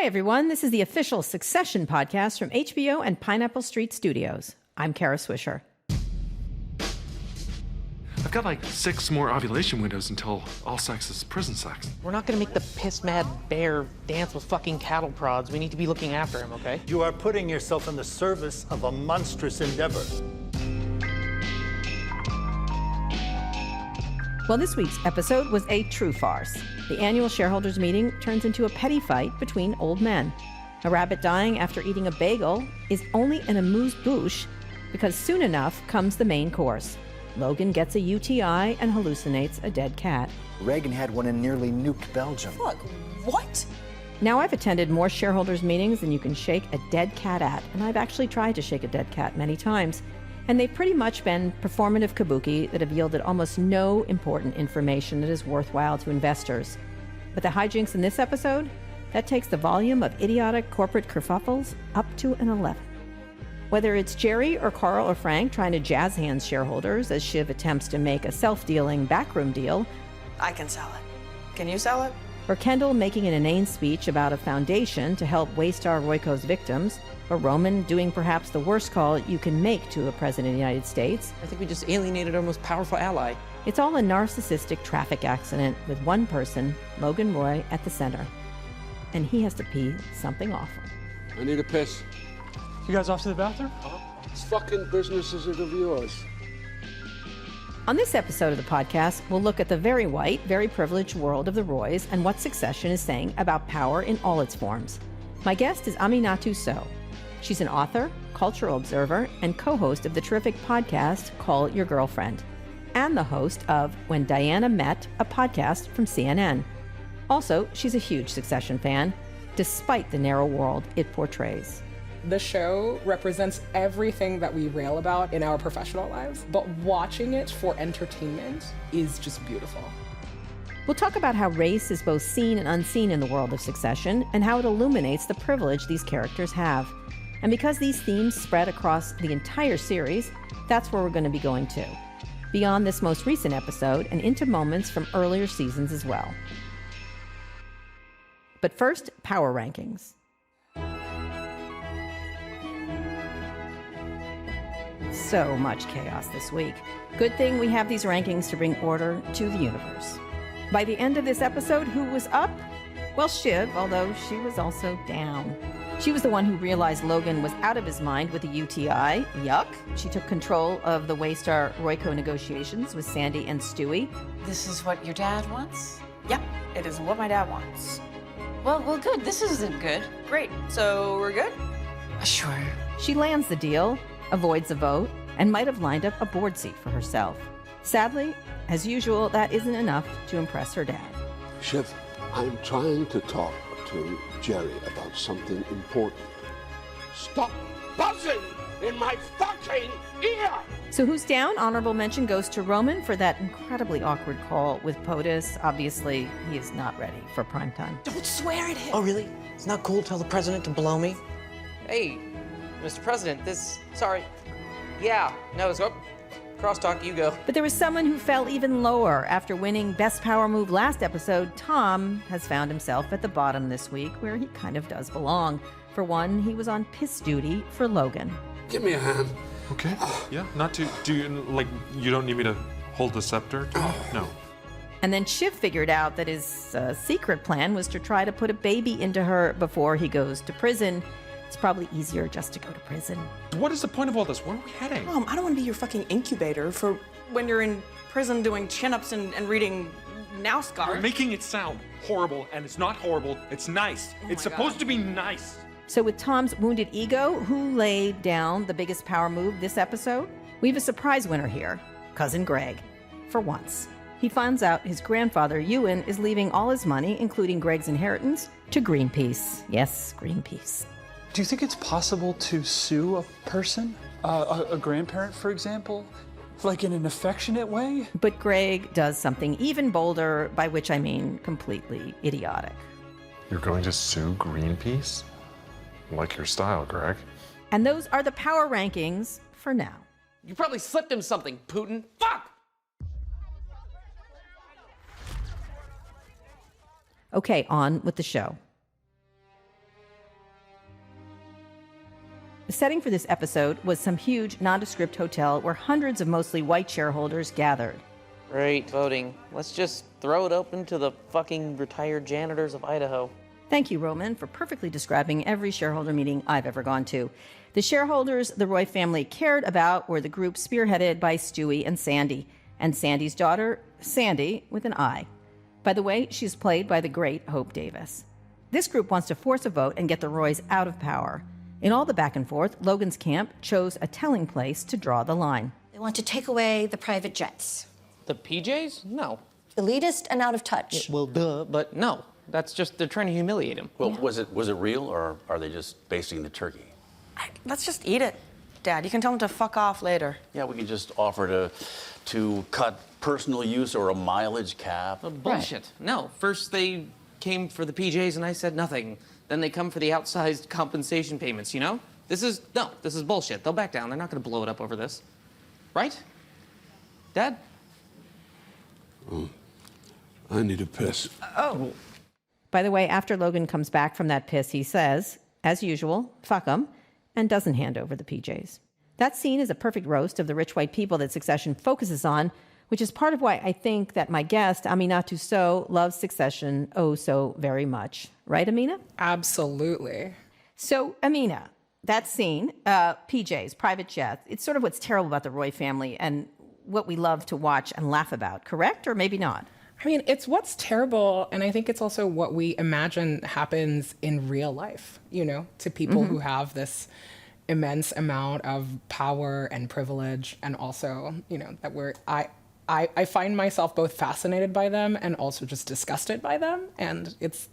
Hi, everyone. This is the official Succession podcast from HBO and Pineapple Street Studios. I'm Kara Swisher. I've got like 6 more ovulation windows until all sex is prison sex. We're not gonna make the piss-mad bear dance with fucking cattle prods. We need to be looking after him, okay? You are putting yourself in the service of a monstrous endeavor. Well, this week's episode was a true farce. The annual shareholders meeting turns into a petty fight between old men. A rabbit dying after eating a bagel is only an amuse-bouche because soon enough comes the main course. Logan gets a UTI and hallucinates a dead cat. Reagan had one and nearly nuked Belgium. Look, what? Now, I've attended more shareholders meetings than you can shake a dead cat at, and I've actually tried to shake a dead cat many times. And they've pretty much been performative kabuki that have yielded almost no important information that is worthwhile to investors. But the hijinks in this episode, that takes the volume of idiotic corporate kerfuffles up to an 11. Whether it's Jerry or Carl or Frank trying to jazz hands shareholders as Shiv attempts to make a self-dealing backroom deal, I can sell it. Can you sell it? or Kendall making an inane speech about a foundation to help Waystar Royco's victims, or Roman doing perhaps the worst call you can make to a president of the United States. I think we just alienated our most powerful ally. It's all a narcissistic traffic accident with one person, Logan Roy, at the center. And he has to pee something awful. I need a piss. You guys off to the bathroom? This fucking business isn't of yours. On this episode of the podcast, we'll look at the very white, very privileged world of the Roys and what Succession is saying about power in all its forms. My guest is Aminatou Sow. She's an author, cultural observer, and co-host of the terrific podcast Call Your Girlfriend, and the host of When Diana Met, a podcast from CNN. Also, she's a huge Succession fan, despite the narrow world it portrays. The show represents everything that we rail about in our professional lives, but watching it for entertainment is just beautiful. We'll talk about how race is both seen and unseen in the world of Succession, and how it illuminates the privilege these characters have. And because these themes spread across the entire series, that's where we're going to be going to. Beyond this most recent episode and into moments from earlier seasons as well. But first, power rankings. So much chaos this week. Good thing we have these rankings to bring order to the universe. By the end of this episode, who was up? Well, Shiv, although she was also down. She was the one who realized Logan was out of his mind with a UTI. Yuck. She took control of the Waystar Royco negotiations with Sandy and Stewie. This is what your dad wants? Yep, it is what my dad wants. Well, good. This isn't good. Great. So we're good? Sure. She lands the deal, avoids a vote, and might have lined up a board seat for herself. Sadly, as usual, that isn't enough to impress her dad. Shiv, I'm trying to talk to Jerry about something important. Stop buzzing in my fucking ear! So who's down? Honorable mention goes to Roman for that incredibly awkward call with POTUS. Obviously, he is not ready for primetime. Don't swear at him. Oh, really? It's not cool to tell the president to blow me? Hey, Mr. President, sorry. Yeah, no, it's crosstalk, you go. But there was someone who fell even lower. After winning Best Power Move last episode, Tom has found himself at the bottom this week, where he kind of does belong. For one, he was on piss duty for Logan. Give me a hand. Okay. Yeah, not to. Do you, like, you don't need me to hold the scepter? No. And then Shiv figured out that his secret plan was to try to put a baby into her before he goes to prison. It's probably easier just to go to prison. What is the point of all this? Where are we heading? Mom, I don't want to be your fucking incubator for when you're in prison doing chin-ups and reading NASCAR. You're making it sound horrible, and it's not horrible. It's nice. It's supposed to be nice. So with Tom's wounded ego, who laid down the biggest power move this episode? We have a surprise winner here, Cousin Greg, for once. He finds out his grandfather, Ewan, is leaving all his money, including Greg's inheritance, to Greenpeace. Yes, Greenpeace. Do you think it's possible to sue a person, a grandparent, for example, like in an affectionate way? But Greg does something even bolder, by which I mean completely idiotic. You're going to sue Greenpeace? Like your style, Greg. And those are the power rankings for now. You probably slipped him something, Putin. Fuck! Okay, on with the show. the setting for this episode was some huge nondescript hotel where hundreds of mostly white shareholders gathered. Great voting. Let's just throw it open to the fucking retired janitors of Idaho. Thank you, Roman, for perfectly describing every shareholder meeting I've ever gone to. The shareholders the Roy family cared about were the group spearheaded by Stewie and Sandy's daughter, Sandy, with an I. By the way, she's played by the great Hope Davis. This group wants to force a vote and get the Roys out of power. In all the back and forth, Logan's camp chose a telling place to draw the line. They want to take away the private jets. The PJs? No. Elitist and out of touch. Well, duh, but no. That's just, they're trying to humiliate him. Well, was it real, or are they just basting the turkey? Let's just eat it, Dad. You can tell them to fuck off later. Yeah, we could just offer to cut personal use or a mileage cap. Bullshit. Right. No. First they came for the PJs and I said nothing. Then they come for the outsized compensation payments, you know? This is bullshit. They'll back down. They're not going to blow it up over this. Right? Dad? Oh, I need a piss. Oh. By the way, after Logan comes back from that piss, he says, as usual, fuck 'em, and doesn't hand over the PJs. That scene is a perfect roast of the rich white people that Succession focuses on, which is part of why I think that my guest, Aminatou Sow, loves Succession oh so very much. Right, Amina? Absolutely. So, Amina, that scene, PJs, private jets, it's sort of what's terrible about the Roy family and what we love to watch and laugh about, correct? Or maybe not? I mean, it's what's terrible, and I think it's also what we imagine happens in real life, you know, to people who have this immense amount of power and privilege, and also, you know, that I find myself both fascinated by them and also just disgusted by them, and it's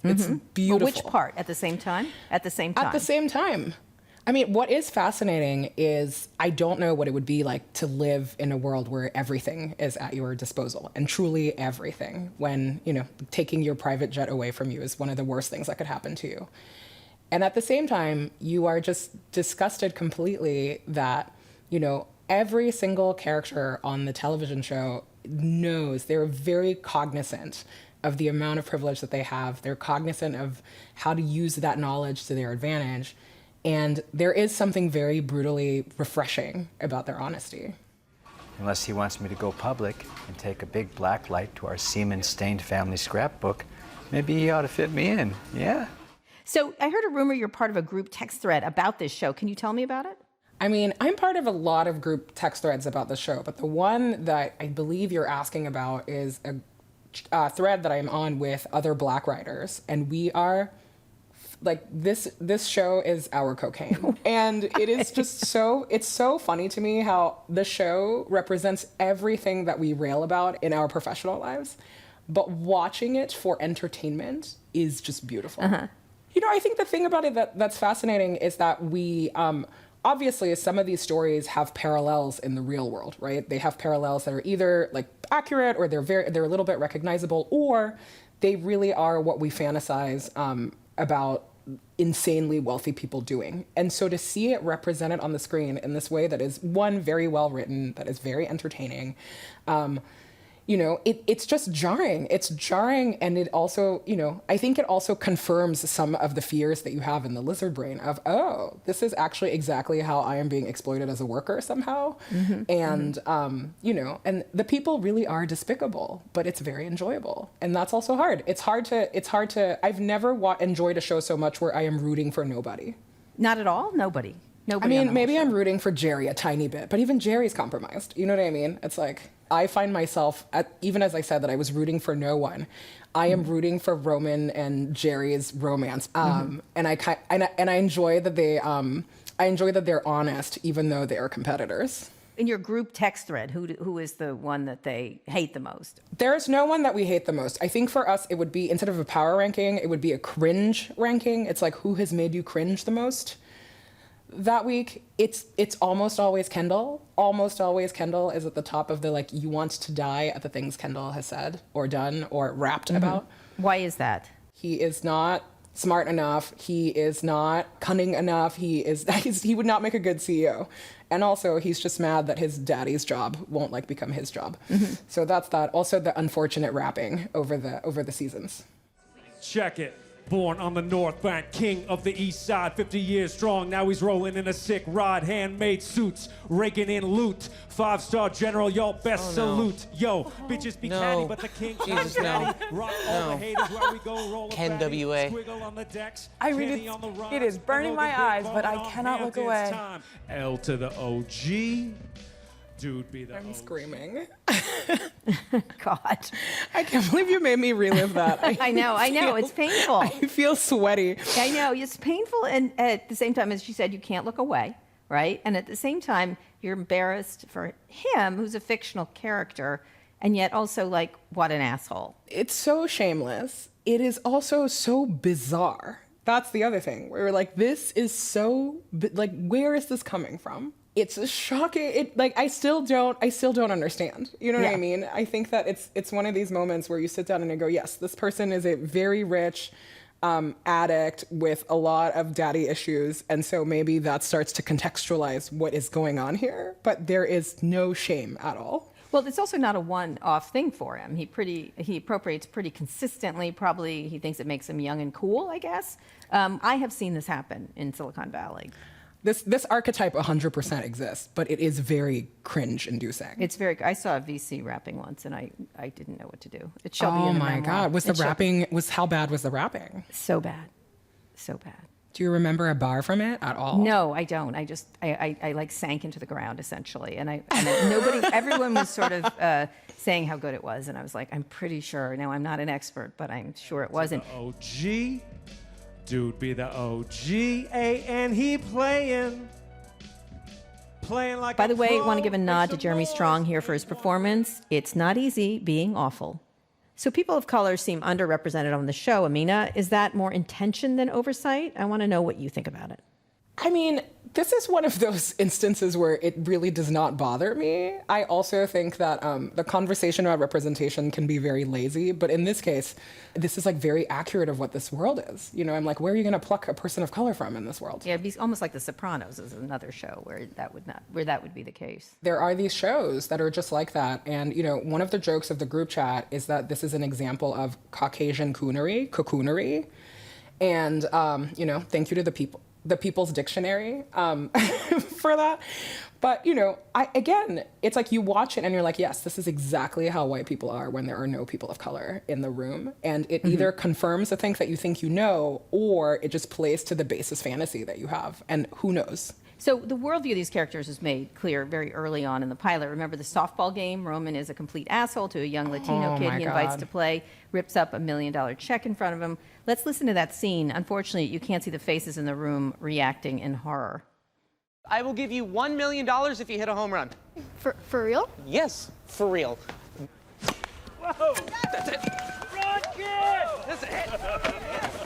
beautiful. Well, which part? At the same time? At the same time? At the same time. I mean, what is fascinating is I don't know what it would be like to live in a world where everything is at your disposal, and truly everything, when, you know, taking your private jet away from you is one of the worst things that could happen to you. And at the same time, you are just disgusted completely that, you know, every single character on the television show knows, they're very cognizant of the amount of privilege that they have. They're cognizant of how to use that knowledge to their advantage. And there is something very brutally refreshing about their honesty. Unless he wants me to go public and take a big black light to our semen-stained family scrapbook, maybe he ought to fit me in, yeah? So I heard a rumor you're part of a group text thread about this show. Can you tell me about it? I mean, I'm part of a lot of group text threads about the show, but the one that I believe you're asking about is a thread that I'm on with other Black writers, and we are... like, this show is our cocaine. And it is just it's so funny to me how the show represents everything that we rail about in our professional lives, but watching it for entertainment is just beautiful. You know, I think the thing about it that's fascinating is that we, obviously, some of these stories have parallels in the real world, right? They have parallels that are either, like, accurate, or they're a little bit recognizable, or they really are what we fantasize about insanely wealthy people doing. And so to see it represented on the screen in this way that is, one, very well written, that is very entertaining, you know, it's just jarring. It's jarring, and it also, you know, I think it also confirms some of the fears that you have in the lizard brain of, oh, this is actually exactly how I am being exploited as a worker somehow. And, you know, and the people really are despicable, but it's very enjoyable. And that's also hard. It's hard to, I've never enjoyed a show so much where I am rooting for nobody. Not at all? Nobody. I mean, maybe I'm rooting for Jerry a tiny bit, but even Jerry's compromised. You know what I mean? It's like, I find myself, even as I said that I was rooting for no one, I am rooting for Roman and Jerry's romance. And I enjoy that they're honest, even though they are competitors. In your group text thread, who is the one that they hate the most? There's no one that we hate the most. I think for us, it would be, instead of a power ranking, it would be a cringe ranking. It's like, who has made you cringe the most? That week, it's almost always Kendall. Almost always Kendall is at the top of the, like, you want to die at the things Kendall has said or done or rapped about. Why is that? He is not smart enough. He is not cunning enough. He would not make a good CEO. And also, he's just mad that his daddy's job won't, like, become his job. So that's that. Also, the unfortunate rapping over the seasons. Check it. Born on the North Bank, king of the East Side, 50 years strong. Now he's rolling in a sick ride, handmade suits, raking in loot. 5-star general, y'all best salute. Yo, bitches be catty, but the king Jesus, no. Rock all the haters where we go, roll a Ken fatty, W.A. squiggle on the decks, I mean, Kenny on the rocks, it is burning my eyes, but I cannot look away. Time. L to the OG. Dude be the I'm OG. screaming. God. I can't believe you made me relive that. I know, it's painful. I feel sweaty. I know, it's painful, and at the same time, as she said, you can't look away, right? And at the same time, you're embarrassed for him, who's a fictional character, and yet also like, what an asshole. It's so shameless. It is also so bizarre. That's the other thing. Where we're like, this is so, like, where is this coming from? It's a shocking. I still don't understand. You know what I mean? I think that it's one of these moments where you sit down and you go, yes, this person is a very rich addict with a lot of daddy issues, and so maybe that starts to contextualize what is going on here. But there is no shame at all. Well, it's also not a one-off thing for him. He appropriates pretty consistently. Probably he thinks it makes him young and cool, I guess. I have seen this happen in Silicon Valley. This archetype 100% exists, but it is very cringe-inducing. It's very. I saw a VC rapping once, and I didn't know what to do. It shall be in Oh the my memoir. God! How bad was the rapping? So bad, so bad. Do you remember a bar from it at all? No, I don't. I like sank into the ground essentially, and everyone was sort of saying how good it was, and I was like, I'm pretty sure. Now I'm not an expert, but I'm sure it wasn't. OG. Dude be the OG, and he playing like. By the way, I want to pro. give a nod to Jeremy Strong here for his performance. It's not easy being awful. So people of color seem underrepresented on the show. Amina, is that more intention than oversight? I want to know what you think about it. I mean, this is one of those instances where it really does not bother me. I also think that the conversation about representation can be very lazy, but in this case, this is like very accurate of what this world is. You know, I'm like, where are you going to pluck a person of color from in this world? Yeah, it'd be almost like The Sopranos is another show where that would be the case. There are these shows that are just like that, and you know, one of the jokes of the group chat is that this is an example of Caucasian cocoonery, and you know, thank you to the People's Dictionary for that. But, you know, again, it's like you watch it and you're like, yes, this is exactly how white people are when there are no people of color in the room. And it either confirms the things that you think you know, or it just plays to the basis fantasy that you have. And who knows? So the worldview of these characters is made clear very early on in the pilot. Remember the softball game? Roman is a complete asshole to a young Latino kid he invites to play, rips up $1 million check in front of him. Let's listen to that scene. Unfortunately, you can't see the faces in the room reacting in horror. I will give you $1 million if you hit a home run. For real? Yes, for real. Whoa! That's it. Run, kid! That's a hit.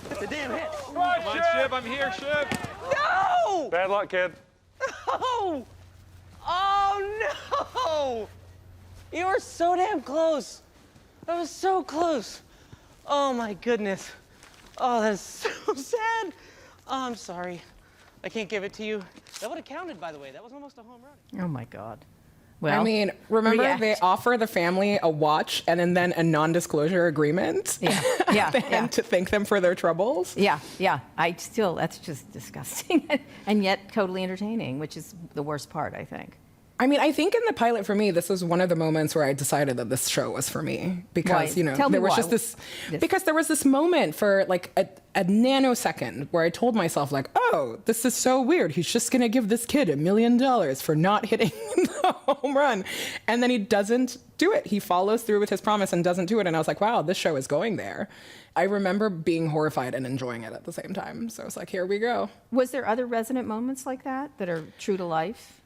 That's a damn hit. Come on, Shib, I'm here, Shib. No! Bad luck, kid. No! Oh, no! You were so damn close. That was so close. Oh, my goodness. Oh, that's so sad. Oh, I'm sorry. I can't give it to you. That would have counted, by the way. That was almost a home run. Oh, my God. Well, I mean, remember they offer the family a watch and then a non-disclosure agreement to thank them for their troubles. Yeah. That's just disgusting and yet totally entertaining, which is the worst part, I think. I mean, I think in the pilot for me, this was one of the moments where I decided that this show was for me because, Why? you know, Tell me there was why. just this, because there was this moment for like a nanosecond where I told myself like, oh, this is so weird. He's just going to give this kid $1 million for not hitting the home run. And then he doesn't do it. He follows through with his promise and doesn't do it. And I was like, wow, this show is going there. I remember being horrified and enjoying it at the same time. So it's like, here we go. Was there other resonant moments like that are true to life?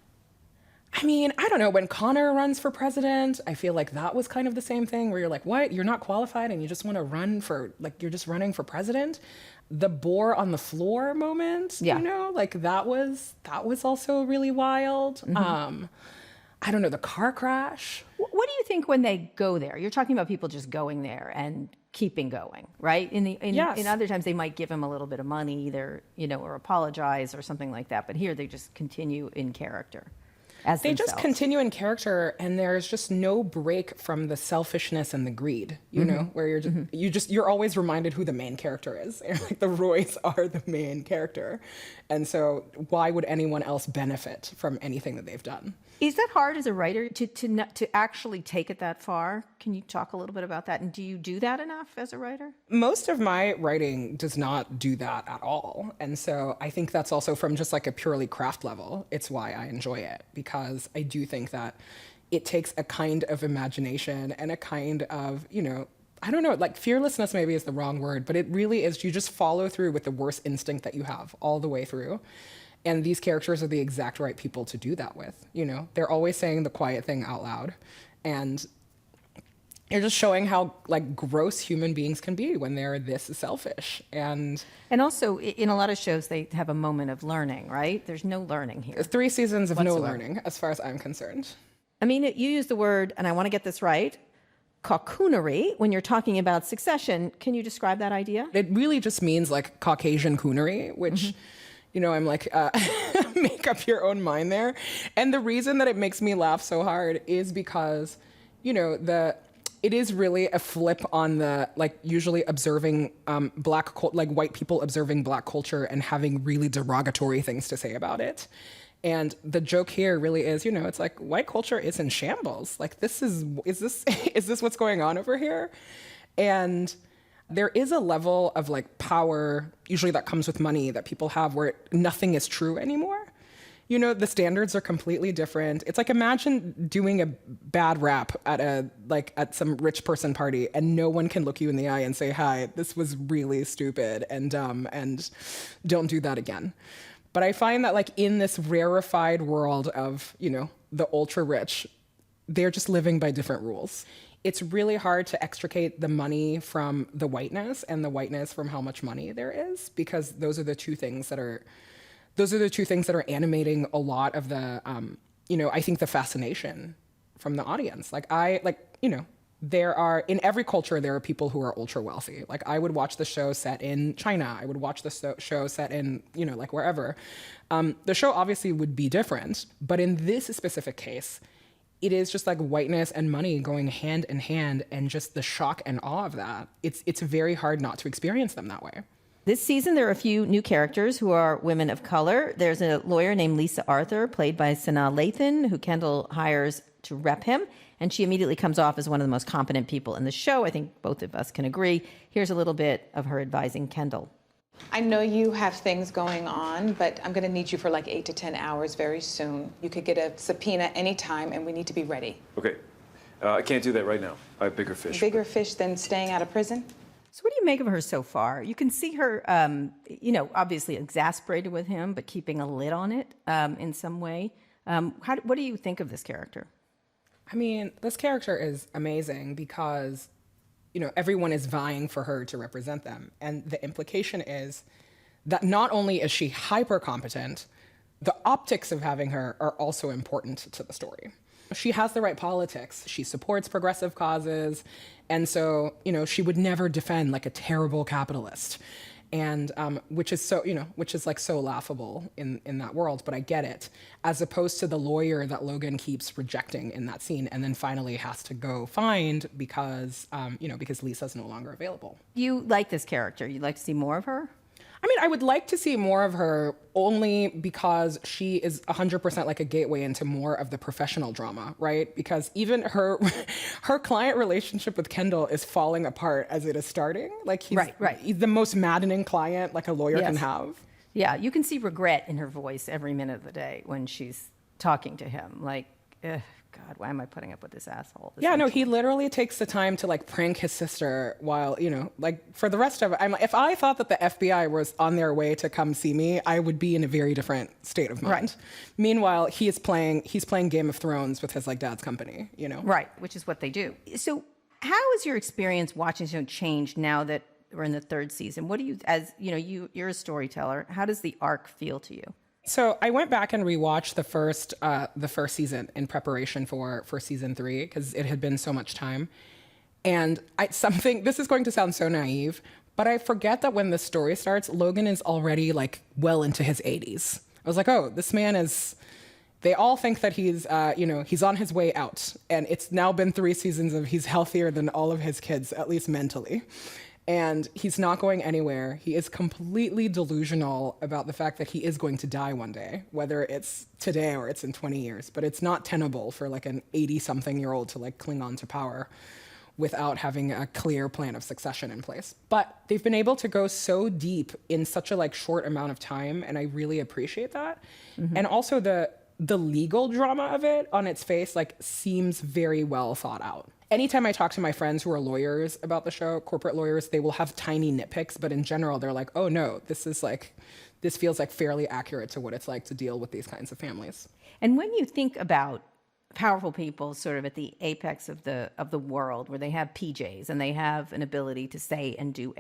I mean, I don't know. When Connor runs for president, I feel like that was kind of the same thing where you're like, what? You're not qualified and you just want to run for, like, you're just running for president? The boar on the floor moment, you know, like that was also really wild. I don't know, the car crash. What do you think when they go there? You're talking about people just going there and keeping going, right? In other times they might give him a little bit of money either, you know, or apologize or something like that. But here they just continue in character. as they themselves. just continue in character, and there's just no break from the selfishness and the greed, you know, where you're always reminded who the main character is. And, like, the Roys are the main character. And so why would anyone else benefit from anything that they've done? Is that hard as a writer to actually take it that far? Can you talk a little bit about that? And do you do that enough as a writer? Most of my writing does not do that at all. And so I think that's also from just like a purely craft level. It's why I enjoy it, because I do think that it takes a kind of imagination and a kind of, you know, I don't know, like fearlessness maybe is the wrong word, but it really is, you just follow through with the worst instinct that you have all the way through. And these characters are the exact right people to do that with, you know? They're always saying the quiet thing out loud. And you're just showing how, like, gross human beings can be when they're this selfish. And also, in a lot of shows, they have a moment of learning, right? There's no learning here. 3 seasons of no whatsoever. learning, as far as I'm concerned. I mean, you use the word, and I want to get this right, cocoonery, when you're talking about Succession. Can you describe that idea? It really just means, like, Caucasian coonery, which... You know, I'm like, make up your own mind there. And the reason that it makes me laugh so hard is because, you know, it is really a flip on the, like, usually observing white people observing black culture and having really derogatory things to say about it. And the joke here really is, you know, it's like, white culture is in shambles. Like, is this what's going on over here? And there is a level of, like, power, usually that comes with money, that people have where nothing is true anymore. You know, the standards are completely different. It's like, imagine doing a bad rap at some rich person party, and no one can look you in the eye and say, hi, this was really stupid and dumb, and don't do that again. But I find that, like, in this rarefied world of, you know, the ultra rich, they're just living by different rules. It's really hard to extricate the money from the whiteness and the whiteness from how much money there is, because those are the two things that are animating a lot of the, you know, I think the fascination from the audience. You know, in every culture, there are people who are ultra wealthy. Like, I would watch the show set in China. I would watch the show set in, you know, like, wherever. The show obviously would be different, but in this specific case, it is just like whiteness and money going hand in hand, and just the shock and awe of that. It's very hard not to experience them that way. This season, there are a few new characters who are women of color. There's a lawyer named Lisa Arthur, played by Sanaa Lathan, who Kendall hires to rep him. And she immediately comes off as one of the most competent people in the show. I think both of us can agree. Here's a little bit of her advising Kendall. I know you have things going on, but I'm going to need you for like 8 to 10 hours very soon. You could get a subpoena anytime, and we need to be ready. Okay. I can't do that right now. I have bigger fish. Bigger fish than staying out of prison? So what do you make of her so far? You can see her, you know, obviously exasperated with him, but keeping a lid on it in some way. What do you think of this character? I mean, this character is amazing because, you know, everyone is vying for her to represent them. And the implication is that not only is she hyper competent, the optics of having her are also important to the story. She has the right politics. She supports progressive causes. And so, you know, she would never defend like a terrible capitalist. And which is so, you know, which is like so laughable in that world, but I get it. As opposed to the lawyer that Logan keeps rejecting in that scene and then finally has to go find because, you know, because Lisa's no longer available. You like this character? You'd like to see more of her? I mean, I would like to see more of her only because she is 100% like a gateway into more of the professional drama, right? Because even her client relationship with Kendall is falling apart as it is starting. Like he's the most maddening client like a lawyer can have. Yeah, you can see regret in her voice every minute of the day when she's talking to him. Like, God, why am I putting up with this asshole? He literally takes the time to like prank his sister while, you know, like for the rest of it, if I thought that the FBI was on their way to come see me, I would be in a very different state of mind. Right. Meanwhile, he's playing Game of Thrones with his like dad's company, you know? Right, which is what they do. So how has your experience watching the show changed now that we're in the third season? What do you, as you know, you're a storyteller, how does the arc feel to you? So I went back and rewatched the first season in preparation for season 3 because it had been so much time. And this is going to sound so naive, but I forget that when the story starts, Logan is already like well into his 80s. I was like, oh, this man is They all think that he's, he's on his way out. And it's now been 3 seasons of he's healthier than all of his kids, at least mentally. And he's not going anywhere. He is completely delusional about the fact that he is going to die one day, whether it's today or it's in 20 years. But it's not tenable for like an 80-something-year-old to like cling on to power without having a clear plan of succession in place. But they've been able to go so deep in such a like short amount of time, and I really appreciate that. And also the legal drama of it on its face like seems very well thought out. Anytime I talk to my friends who are lawyers about the show, corporate lawyers, they will have tiny nitpicks, but in general, they're like, oh no, this feels like fairly accurate to what it's like to deal with these kinds of families. And when you think about powerful people sort of at the apex of the world, where they have PJs and they have an ability to say and do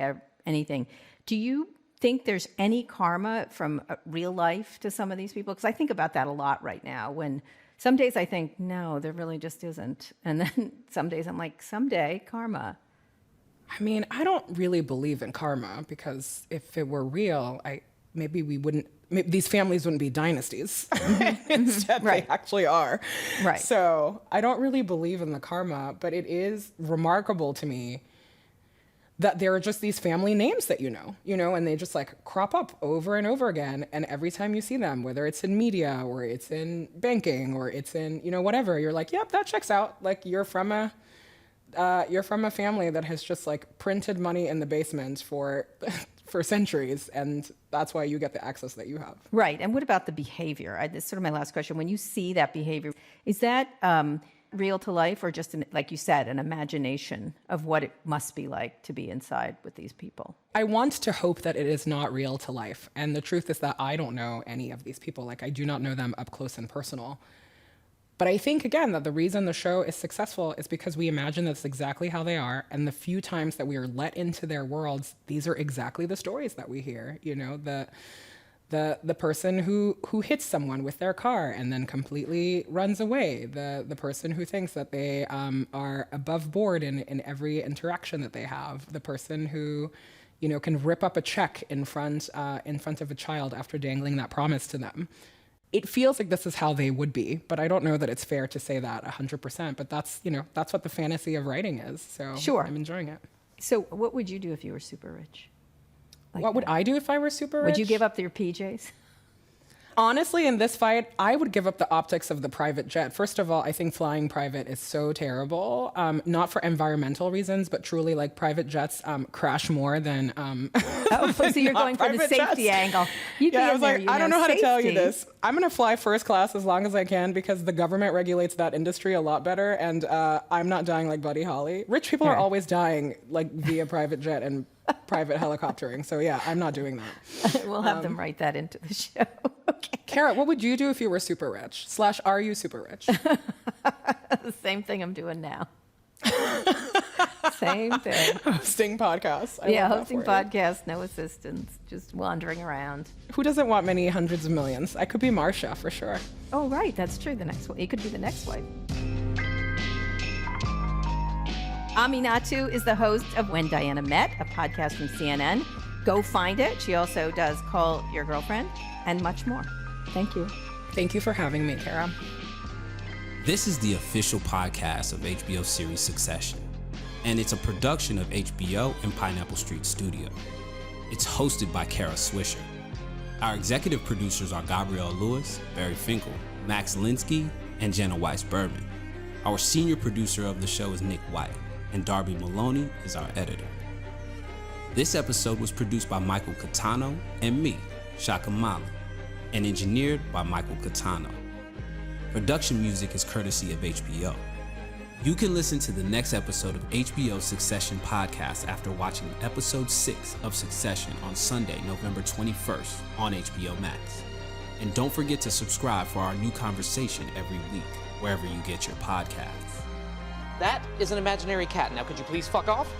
anything, do you think there's any karma from real life to some of these people? Because I think about that a lot right now, when some days I think, no, there really just isn't. And then some days I'm like, someday, karma. I mean, I don't really believe in karma, because if it were real, maybe these families wouldn't be dynasties. Instead, they actually are. Right. So I don't really believe in the karma, but it is remarkable to me that there are just these family names that and they just like crop up over and over again. And every time you see them, whether it's in media or it's in banking or it's in, whatever, you're like, yep, that checks out. Like you're from a family that has just like printed money in the basement for centuries, and that's why you get the access that you have. Right. And what about the behavior? This is sort of my last question. When you see that behavior, is that real to life, or just, like you said, an imagination of what it must be like to be inside with these people? I want to hope that it is not real to life. And the truth is that I don't know any of these people. Like, I do not know them up close and personal. But I think, again, that the reason the show is successful is because we imagine that's exactly how they are. And the few times that we are let into their worlds, these are exactly the stories that we hear. The person who hits someone with their car and then completely runs away. The person who thinks that they are above board in every interaction that they have. The person who, can rip up a check in front of a child after dangling that promise to them. It feels like this is how they would be, but I don't know that it's fair to say that 100%. But that's what the fantasy of writing is. So sure. I'm enjoying it. So what would you do if you were super rich? What would I do if I were super rich? Would you give up your PJs? Honestly, in this fight, I would give up the optics of the private jet. First of all, I think flying private is so terrible, not for environmental reasons, but truly, like, private jets crash more than so you're going for the safety jets. Angle. You'd be I in was there, like, I don't know how safety. to tell you this. I'm going to fly first class as long as I can, because the government regulates that industry a lot better, and I'm not dying like Buddy Holly. Rich people are always dying like via private jet and private helicoptering. So yeah, I'm not doing that. We'll have them write that into the show. Okay. Kara, what would you do if you were super rich? / are you super rich? The same thing I'm doing now. Same thing. Hosting podcasts. Hosting podcasts, no assistance, just wandering around. Who doesn't want many hundreds of millions? I could be Marsha for sure. Oh, right. That's true. The next one. You could be the next wife. Aminatou is the host of When Diana Met, a podcast from CNN. Go find it. She also does Call Your Girlfriend and much more. Thank you. Thank you for having me, Kara. This is the official podcast of HBO series Succession, and it's a production of HBO and Pineapple Street Studio. It's hosted by Kara Swisher. Our executive producers are Gabrielle Lewis, Barry Finkel, Max Linsky, and Jenna Weiss-Berman. Our senior producer of the show is Nick White, and Darby Maloney is our editor. This episode was produced by Michael Catano and me, Shaka Mali, and engineered by Michael Catano. Production music is courtesy of HBO. You can listen to the next episode of HBO's Succession podcast after watching episode 6 of Succession on Sunday, November 21st on HBO Max. And don't forget to subscribe for our new conversation every week, wherever you get your podcasts. That is an imaginary cat. Now, could you please fuck off?